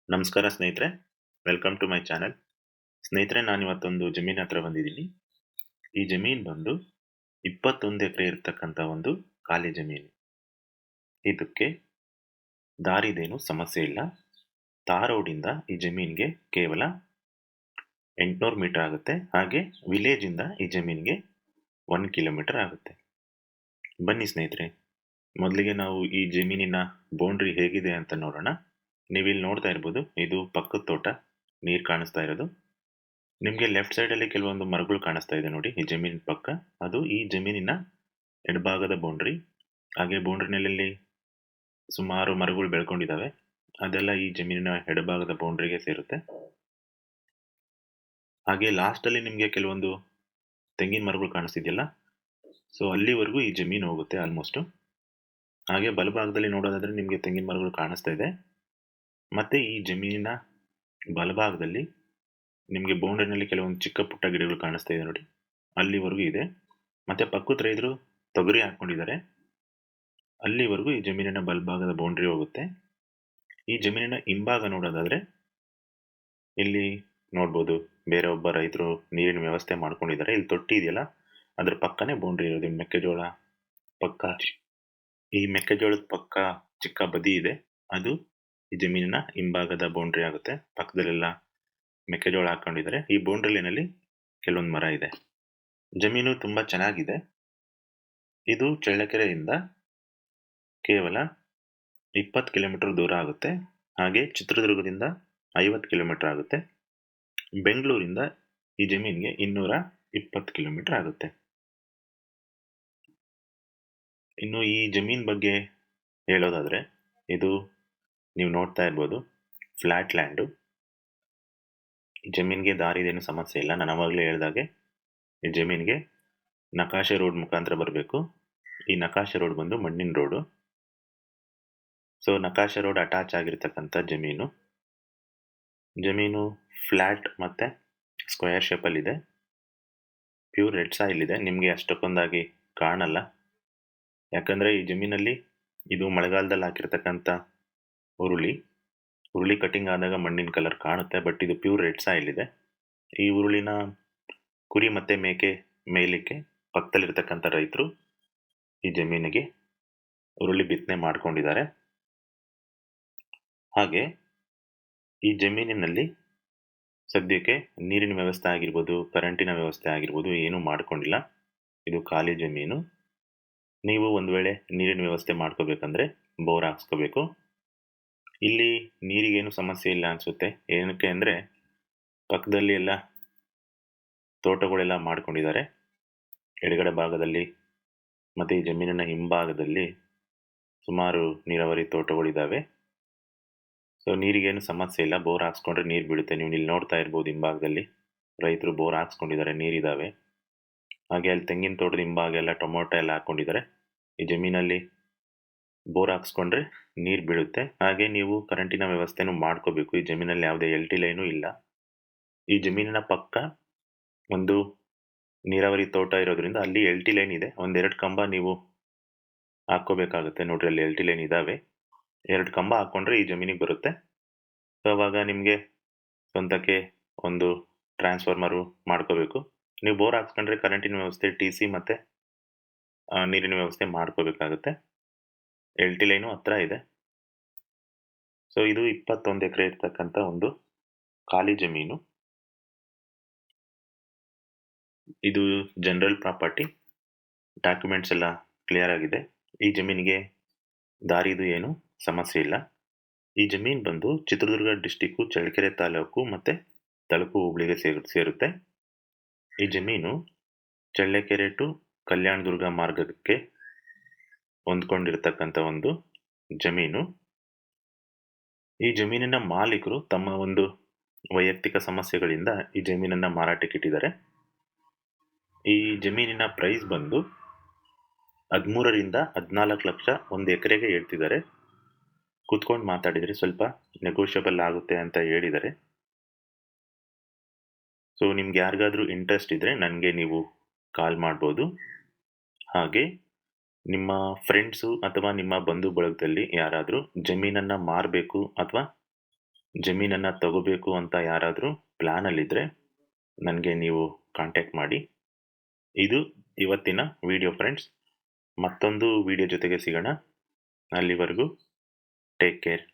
ನಮಸ್ಕಾರ ಸ್ನೇಹಿತರೆ, welcome to my channel. ಸ್ನೇಹಿತರೆ, ನಾನಿವತ್ತೊಂದು ಜಮೀನ್ ಹತ್ರ ಬಂದಿದ್ದೀನಿ. ಈ ಜಮೀನ್ ಬಂದು 21 ಎಕರೆ ಇರ್ತಕ್ಕಂಥ ಒಂದು ಖಾಲಿ ಜಮೀನು. ಇದಕ್ಕೆ ದಾರಿದೇನು ಸಮಸ್ಯೆ ಇಲ್ಲ. ತಾರ್ ರೋಡಿಂದ ಈ ಜಮೀನ್ಗೆ ಕೇವಲ 800 ಮೀಟರ್ ಆಗುತ್ತೆ. ಹಾಗೆ ವಿಲೇಜ್ ಇಂದ ಈ ಜಮೀನ್ಗೆ 1 ಕಿಲೋಮೀಟರ್ ಆಗುತ್ತೆ. ಬನ್ನಿ ಸ್ನೇಹಿತರೆ, ಮೊದಲಿಗೆ ನಾವು ಈ ಜಮೀನಿನ ಬೌಂಡ್ರಿ ಹೇಗಿದೆ ಅಂತ ನೋಡೋಣ. ನೀವಿಲ್ಲಿ ನೋಡ್ತಾ ಇರ್ಬೋದು, ಇದು ಪಕ್ಕದ ತೋಟ. ನೀರು ಕಾಣಿಸ್ತಾ ಇರೋದು ನಿಮಗೆ ಲೆಫ್ಟ್ ಸೈಡ್ ಅಲ್ಲಿ ಕೆಲವೊಂದು ಮರಗಳು ಕಾಣಿಸ್ತಾ ಇದೆ ನೋಡಿ. ಈ ಜಮೀನಿನ ಪಕ್ಕ ಅದು ಈ ಜಮೀನಿನ ಎಡಭಾಗದ ಬೌಂಡ್ರಿ. ಹಾಗೆ ಬೌಂಡ್ರಿನಲ್ಲಿ ಸುಮಾರು ಮರಗಳು ಬೆಳ್ಕೊಂಡಿದ್ದಾವೆ. ಅದೆಲ್ಲ ಈ ಜಮೀನಿನ ಎಡಭಾಗದ ಬೌಂಡ್ರಿಗೆ ಸೇರುತ್ತೆ. ಹಾಗೆ ಲಾಸ್ಟ್ ಅಲ್ಲಿ ನಿಮಗೆ ಕೆಲವೊಂದು ತೆಂಗಿನ ಮರಗಳು ಕಾಣಿಸ್ತಿದೆಯಲ್ಲ, ಸೊ ಅಲ್ಲಿವರೆಗೂ ಈ ಜಮೀನು ಹೋಗುತ್ತೆ ಆಲ್ಮೋಸ್ಟ್. ಹಾಗೆ ಬಲಭಾಗದಲ್ಲಿ ನೋಡೋದಾದ್ರೆ ನಿಮಗೆ ತೆಂಗಿನ ಮರಗಳು ಕಾಣಿಸ್ತಾ ಇದೆ. ಮತ್ತೆ ಈ ಜಮೀನಿನ ಬಲಭಾಗದಲ್ಲಿ ನಿಮಗೆ ಬೌಂಡ್ರಿನಲ್ಲಿ ಕೆಲವೊಂದು ಚಿಕ್ಕ ಪುಟ್ಟ ಗಿಡಗಳು ಕಾಣಿಸ್ತಾ ಇದೆ ನೋಡಿ, ಅಲ್ಲಿವರೆಗೂ ಇದೆ. ಮತ್ತೆ ಪಕ್ಕದ ರೈತರು ತೊಗರಿ ಹಾಕೊಂಡಿದ್ದಾರೆ. ಅಲ್ಲಿವರೆಗೂ ಈ ಜಮೀನಿನ ಬಲಭಾಗದ ಬೌಂಡ್ರಿ ಹೋಗುತ್ತೆ. ಈ ಜಮೀನಿನ ಹಿಂಭಾಗ ನೋಡೋದಾದ್ರೆ ಇಲ್ಲಿ ನೋಡ್ಬೋದು, ಬೇರೆ ಒಬ್ಬ ರೈತರು ನೀರಿನ ವ್ಯವಸ್ಥೆ ಮಾಡ್ಕೊಂಡಿದ್ದಾರೆ. ಇಲ್ಲಿ ತೊಟ್ಟಿ ಇದೆಯಲ್ಲ, ಅದ್ರ ಪಕ್ಕನೇ ಬೌಂಡ್ರಿ ಇರೋದು. ಮೆಕ್ಕೆಜೋಳ ಪಕ್ಕ, ಈ ಮೆಕ್ಕೆಜೋಳದ ಪಕ್ಕ ಚಿಕ್ಕ ಬದಿ ಇದೆ, ಅದು ಈ ಜಮೀನಿನ ಹಿಂಭಾಗದ ಬೌಂಡ್ರಿ ಆಗುತ್ತೆ. ಪಕ್ಕದಲ್ಲೆಲ್ಲ ಮೆಕ್ಕೆಜೋಳ ಹಾಕೊಂಡಿದ್ದಾರೆ. ಈ ಬೌಂಡ್ರಿ ಲೈನಲ್ಲಿ ಕೆಲವೊಂದು ಮರ ಇದೆ. ಜಮೀನು ತುಂಬಾ ಚೆನ್ನಾಗಿದೆ. ಇದು ಚಳ್ಳಕೆರೆಯಿಂದ ಕೇವಲ 20 ಕಿಲೋಮೀಟರ್ ದೂರ ಆಗುತ್ತೆ. ಹಾಗೆ ಚಿತ್ರದುರ್ಗದಿಂದ 50 ಕಿಲೋಮೀಟರ್ ಆಗುತ್ತೆ. ಬೆಂಗಳೂರಿಂದ ಈ ಜಮೀನಿಗೆ 220 ಕಿಲೋಮೀಟರ್ ಆಗುತ್ತೆ. ಇನ್ನು ಈ ಜಮೀನ್ ಬಗ್ಗೆ ಹೇಳೋದಾದ್ರೆ, ಇದು ನೀವು ನೋಡ್ತಾ ಇರ್ಬೋದು ಫ್ಲಾಟ್ ಲ್ಯಾಂಡು. ಈ ಜಮೀನ್ಗೆ ದಾರಿದೇನು ಸಮಸ್ಯೆ ಇಲ್ಲ. ನಾನು ಅವಾಗಲೇ ಹೇಳ್ದಾಗೆ ಈ ಜಮೀನ್ಗೆ ನಕಾಶೆ ರೋಡ್ ಮುಖಾಂತರ ಬರಬೇಕು. ಈ ನಕಾಶೆ ರೋಡ್ ಬಂದು ಮಣ್ಣಿನ ರೋಡು. ಸೊ ನಕಾಶೆ ರೋಡ್ ಅಟ್ಯಾಚ್ ಆಗಿರ್ತಕ್ಕಂಥ ಜಮೀನು ಫ್ಲಾಟ್ ಮತ್ತೆ ಸ್ಕ್ವೇರ್ ಶೇಪಲ್ಲಿ ಇದೆ. ಪ್ಯೂರ್ ರೆಡ್ ಸಾಯಿಲ್ ಇದೆ. ನಿಮಗೆ ಅಷ್ಟಕ್ಕೊಂದಾಗಿ ಕಾಣಲ್ಲ, ಯಾಕಂದ್ರೆ ಈ ಜಮೀನಲ್ಲಿ ಇದು ಮಳೆಗಾಲದಲ್ಲಿ ಹಾಕಿರ್ತಕ್ಕಂಥ ಉರುಳಿ ಕಟಿಂಗ್ ಆದಾಗ ಮಣ್ಣಿನ ಕಲರ್ ಕಾಣುತ್ತೆ. ಬಟ್ ಇದು ಪ್ಯೂರ್ ರೆಡ್ ಸಾಯಿಲ್ ಇದೆ. ಈ ಉರುಳಿನ ಕುರಿ ಮತ್ತೆ ಮೇಕೆ ಮೇಯಲಿಕ್ಕೆ ಪಕ್ಕದಲ್ಲಿರ್ತಕ್ಕಂಥ ರೈತರು ಈ ಜಮೀನಿಗೆ ಉರುಳಿ ಬಿತ್ತನೆ ಮಾಡ್ಕೊಂಡಿದ್ದಾರೆ. ಹಾಗೆ ಈ ಜಮೀನಿನಲ್ಲಿ ಸದ್ಯಕ್ಕೆ ನೀರಿನ ವ್ಯವಸ್ಥೆ ಆಗಿರ್ಬೋದು, ಕರೆಂಟಿನ ವ್ಯವಸ್ಥೆ ಆಗಿರ್ಬೋದು ಏನೂ ಮಾಡ್ಕೊಂಡಿಲ್ಲ. ಇದು ಖಾಲಿ ಜಮೀನು. ನೀವು ಒಂದು ವೇಳೆ ನೀರಿನ ವ್ಯವಸ್ಥೆ ಮಾಡ್ಕೋಬೇಕಂದ್ರೆ ಬೋರ್ ಹಾಕ್ಸ್ಕೋಬೇಕು. ಇಲ್ಲಿ ನೀರಿಗೇನು ಸಮಸ್ಯೆ ಇಲ್ಲ ಅನ್ಸುತ್ತೆ. ಏನಕ್ಕೆ ಅಂದ್ರೆ ಪಕ್ಕದಲ್ಲಿ ಎಲ್ಲ ತೋಟಗಳೆಲ್ಲ ಮಾಡ್ಕೊಂಡಿದ್ದಾರೆ. ಎಡಗಡೆ ಭಾಗದಲ್ಲಿ ಮತ್ತೆ ಈ ಜಮೀನಿನ ಹಿಂಭಾಗದಲ್ಲಿ ಸುಮಾರು ನೀರಾವರಿ ತೋಟಗಳಿದ್ದಾವೆ. ಸೊ ನೀರಿಗೇನು ಸಮಸ್ಯೆ ಇಲ್ಲ. ಬೋರ್ ಹಾಕ್ಸ್ಕೊಂಡ್ರೆ ನೀರು ಬೀಳುತ್ತೆ. ನೀವು ಇಲ್ಲಿ ನೋಡ್ತಾ ಇರ್ಬೋದು, ಹಿಂಭಾಗದಲ್ಲಿ ರೈತರು ಬೋರ್ ಹಾಕ್ಸ್ಕೊಂಡಿದ್ದಾರೆ, ನೀರಿದ್ದಾವೆ. ಹಾಗೆ ಅಲ್ಲಿ ತೆಂಗಿನ ತೋಟದ ಹಿಂಭಾಗ ಎಲ್ಲ ಟೊಮೊಟೊ ಎಲ್ಲ ಹಾಕೊಂಡಿದ್ದಾರೆ. ಈ ಜಮೀನಲ್ಲಿ ಬೋರ್ ಹಾಕ್ಸ್ಕೊಂಡ್ರೆ ನೀರು ಬೀಳುತ್ತೆ. ಹಾಗೆ ನೀವು ಕರೆಂಟಿನ ವ್ಯವಸ್ಥೆನೂ ಮಾಡ್ಕೋಬೇಕು. ಈ ಜಮೀನಲ್ಲಿ ಯಾವುದೇ LT ಲೈನು ಇಲ್ಲ. ಈ ಜಮೀನಿನ ಪಕ್ಕ ಒಂದು ನೀರಾವರಿ ತೋಟ ಇರೋದ್ರಿಂದ ಅಲ್ಲಿ LT ಲೈನ್ ಇದೆ. 1-2 ಕಂಬ ನೀವು ಹಾಕೋಬೇಕಾಗುತ್ತೆ. ನೋಡ್ರಿ, ಅಲ್ಲಿ LT ಲೈನ್ ಇದಾವೆ. 2 ಕಂಬ ಹಾಕೊಂಡ್ರೆ ಈ ಜಮೀನಿಗೆ ಬರುತ್ತೆ. ಸೊ ಅವಾಗ ನಿಮಗೆ ಸ್ವಂತಕ್ಕೆ ಒಂದು ಟ್ರಾನ್ಸ್ಫಾರ್ಮರು ಮಾಡ್ಕೋಬೇಕು. ನೀವು ಬೋರ್ ಹಾಕ್ಸ್ಕೊಂಡ್ರೆ ಕರೆಂಟಿನ ವ್ಯವಸ್ಥೆ, TC ಮತ್ತೆ ನೀರಿನ ವ್ಯವಸ್ಥೆ ಮಾಡ್ಕೋಬೇಕಾಗುತ್ತೆ. LT ಲೈನು ಹತ್ರ ಇದೆ. ಸೊ ಇದು 21 ಎಕರೆ ಇರ್ತಕ್ಕಂಥ ಒಂದು ಖಾಲಿ ಜಮೀನು. ಇದು ಜನರಲ್ ಪ್ರಾಪರ್ಟಿ. ಡಾಕ್ಯುಮೆಂಟ್ಸ್ ಎಲ್ಲ ಕ್ಲಿಯರ್ ಆಗಿದೆ. ಈ ಜಮೀನಿಗೆ ದಾರಿದು ಏನು ಸಮಸ್ಯೆ ಇಲ್ಲ. ಈ ಜಮೀನು ಬಂದು ಚಿತ್ರದುರ್ಗ ಡಿಸ್ಟಿಕ್ಕು, ಚಳ್ಳಕೆರೆ ತಾಲೂಕು ಮತ್ತೆ ತಳಕು ಹೋಬಳಿಗೆ ಸೇರುತ್ತೆ. ಈ ಜಮೀನು ಚಳ್ಳಕೆರೆ ಟು ಕಲ್ಯಾಣದುರ್ಗ ಮಾರ್ಗಕ್ಕೆ ಹೊಂದ್ಕೊಂಡಿರ್ತಕ್ಕಂಥ ಒಂದು ಜಮೀನು. ಈ ಜಮೀನಿನ ಮಾಲೀಕರು ತಮ್ಮ ಒಂದು ವೈಯಕ್ತಿಕ ಸಮಸ್ಯೆಗಳಿಂದ ಈ ಜಮೀನನ್ನ ಮಾರಾಟಕ್ಕೆ ಇಟ್ಟಿದ್ದಾರೆ. ಈ ಜಮೀನಿನ ಪ್ರೈಸ್ ಬಂದು 13 ರಿಂದ 14 ಲಕ್ಷ ಒಂದು ಎಕರೆಗೆ ಹೇಳ್ತಿದ್ದಾರೆ. ಕೂತ್ಕೊಂಡು ಮಾತಾಡಿದ್ರೆ ಸ್ವಲ್ಪ ನೆಗೋಷಿಯಬಲ್ ಆಗುತ್ತೆ ಅಂತ ಹೇಳಿದ್ದಾರೆ. ಸೊ ನಿಮ್ಗೆ ಯಾರಿಗಾದ್ರೂ ಇಂಟ್ರೆಸ್ಟ್ ಇದ್ರೆ ನನಗೆ ನೀವು ಕಾಲ್ ಮಾಡ್ಬೋದು. ಹಾಗೆ ನಿಮ್ಮ ಫ್ರೆಂಡ್ಸು ಅಥವಾ ನಿಮ್ಮ ಬಂಧು ಬಳಗದಲ್ಲಿ ಯಾರಾದರೂ ಜಮೀನನ್ನ ಮಾರಬೇಕು ಅಥವಾ ಜಮೀನನ್ನು ತಗೋಬೇಕು ಅಂತ ಯಾರಾದರೂ ಪ್ಲ್ಯಾನಲ್ಲಿದ್ದರೆ ನನಗೆ ನೀವು ಕಾಂಟ್ಯಾಕ್ಟ್ ಮಾಡಿ. ಇದು ಇವತ್ತಿನ ವಿಡಿಯೋ ಫ್ರೆಂಡ್ಸ್. ಮತ್ತೊಂದು ವಿಡಿಯೋ ಜೊತೆಗೆ ಸಿಗೋಣ. ಅಲ್ಲಿವರೆಗೂ ಟೇಕ್ ಕೇರ್.